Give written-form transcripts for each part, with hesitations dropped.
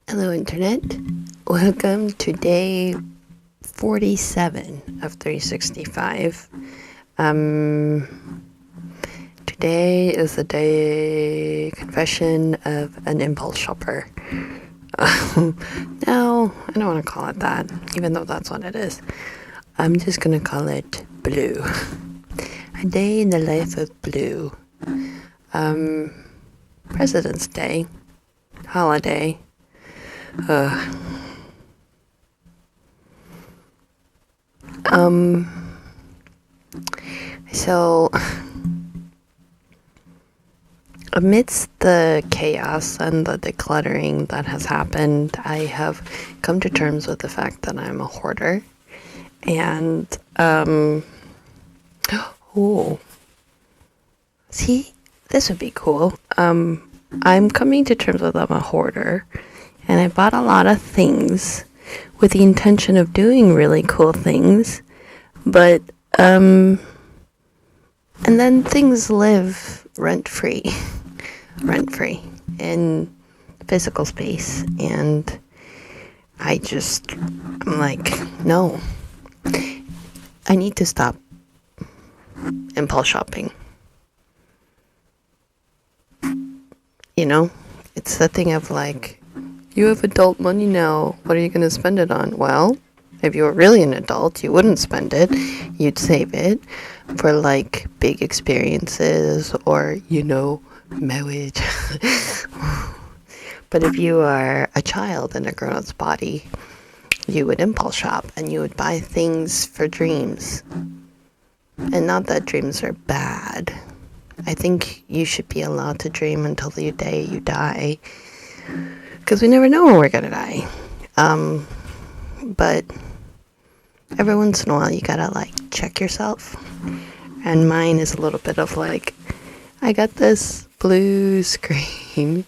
Hello, Internet. Welcome to day 47 of 365. Today is the day confession of an impulse shopper. No, I don't want to call it that, even though that's what it is. I'm just going to call it Blue. A day in the life of Blue. President's Day. Holiday. So amidst the chaos and the decluttering that has happened, I have come to terms with the fact that I'm a hoarder. And, see, this would be cool. I'm coming to terms with I'm a hoarder, and I bought a lot of things with the intention of doing really cool things, but, and then things live rent-free in physical space, and I'm like, no, I need to stop impulse shopping. You know, it's the thing of like, you have adult money now, what are you going to spend it on? Well, if you were really an adult, you wouldn't spend it. You'd save it for like big experiences or, marriage. But if you are a child in a grown-up's body, you would impulse shop and you would buy things for dreams. And not that dreams are bad. I think you should be allowed to dream until the day you die. Because we never know when we're going to die. But every once in a while you gotta check yourself. And mine is a little bit of I got this blue screen,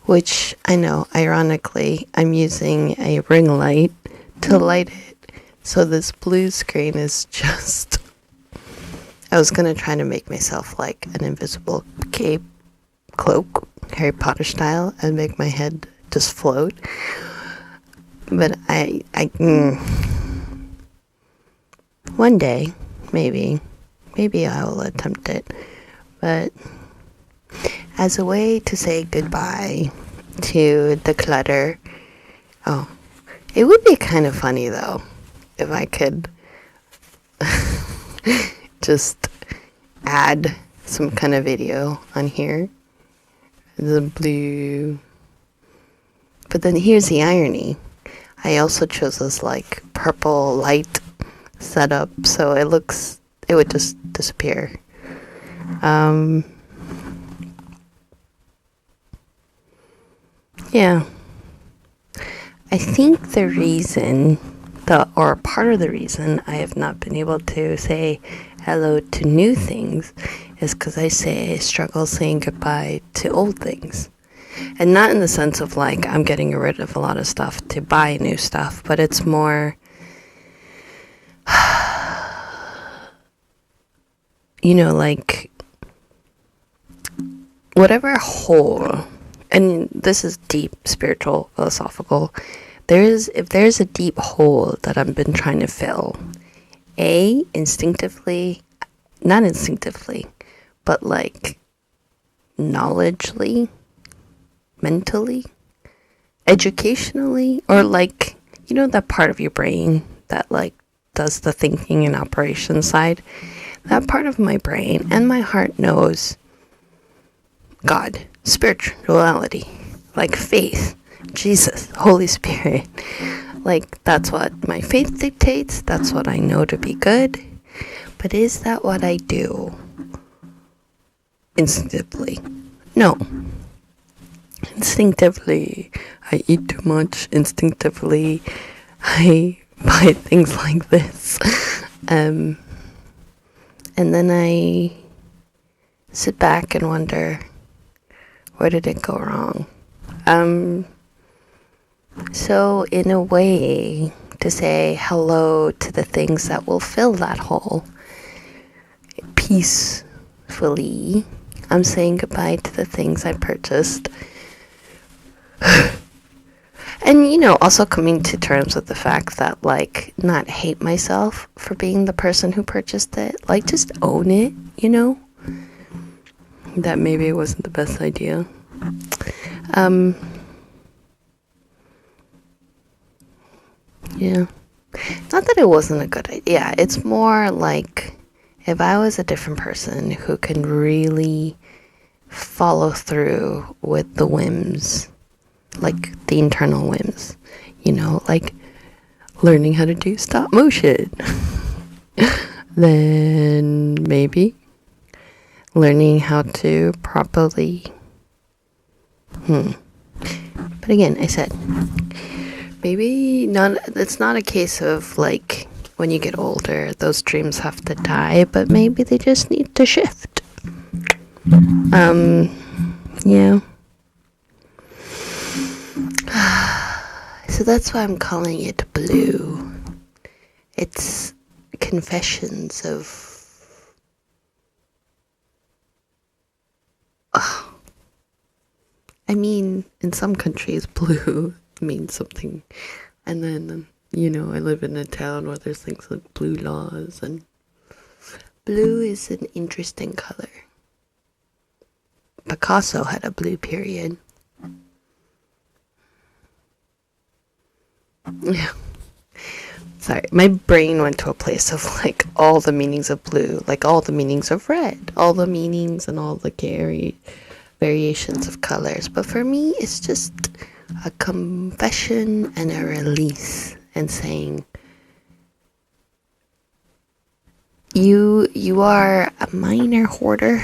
which I know, ironically, I'm using a ring light to light it. So this blue screen is just... I was gonna try to make myself an invisible cape, cloak, Harry Potter style, and make my head just float. But one day, maybe I will attempt it. But as a way to say goodbye to the clutter, it would be kind of funny though, if I could just add some kind of video on here. The blue. But then here's the irony. I also chose this purple light setup, so it would just disappear. Yeah. I think the reason, or part of the reason I have not been able to say hello to new things is because I struggle saying goodbye to old things. And not in the sense of I'm getting rid of a lot of stuff to buy new stuff, but it's more, whatever hole, and this is deep, spiritual, philosophical, if there's a deep hole that I've been trying to fill, not instinctively, but knowledgely, mentally, educationally, or that part of your brain that does the thinking and operation side, that part of my brain and my heart knows God, spirituality, faith, Jesus, Holy Spirit. That's what my faith dictates, that's what I know to be good. But is that what I do instinctively? No. Instinctively, I eat too much. Instinctively, I buy things like this. And then I sit back and wonder, where did it go wrong? So in a way, to say hello to the things that will fill that hole peacefully, I'm saying goodbye to the things I purchased And, also coming to terms with the fact that, like, not hate myself for being the person who purchased it. Like, just own it, that maybe it wasn't the best idea. Yeah. Not that it wasn't a good idea. It's more like if I was a different person who can really follow through with the whims, like the internal whims, like learning how to do stop motion, then maybe learning how to properly, But again, I said, maybe not. It's not a case of like when you get older, those dreams have to die, but maybe they just need to shift. Yeah. So that's why I'm calling it blue. It's confessions of... I mean, in some countries, blue means something. And then, I live in a town where there's things like blue laws, and blue is an interesting color. Picasso had a blue period. Yeah. Sorry, my brain went to a place of like all the meanings of blue, like all the meanings of red, all the meanings and all the variations of colors. But for me, it's just a confession and a release, and saying, you are a minor hoarder.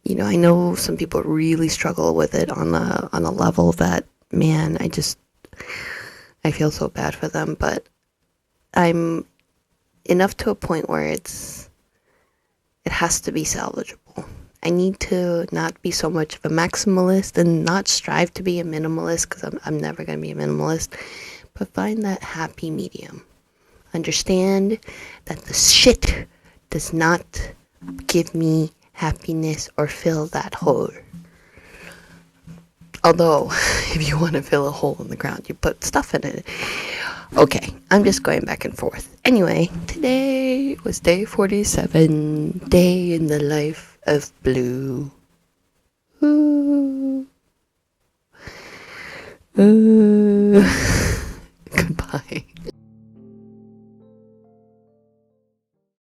I know some people really struggle with it on a level that, man, I feel so bad for them, but I'm enough to a point where it has to be salvageable. I need to not be so much of a maximalist and not strive to be a minimalist, because I'm never going to be a minimalist, but find that happy medium. Understand that the shit does not give me happiness or fill that hole. Although, if you want to fill a hole in the ground, you put stuff in it. Okay, I'm just going back and forth. Anyway, today was day 47, day in the life of blue. Ooh. Goodbye.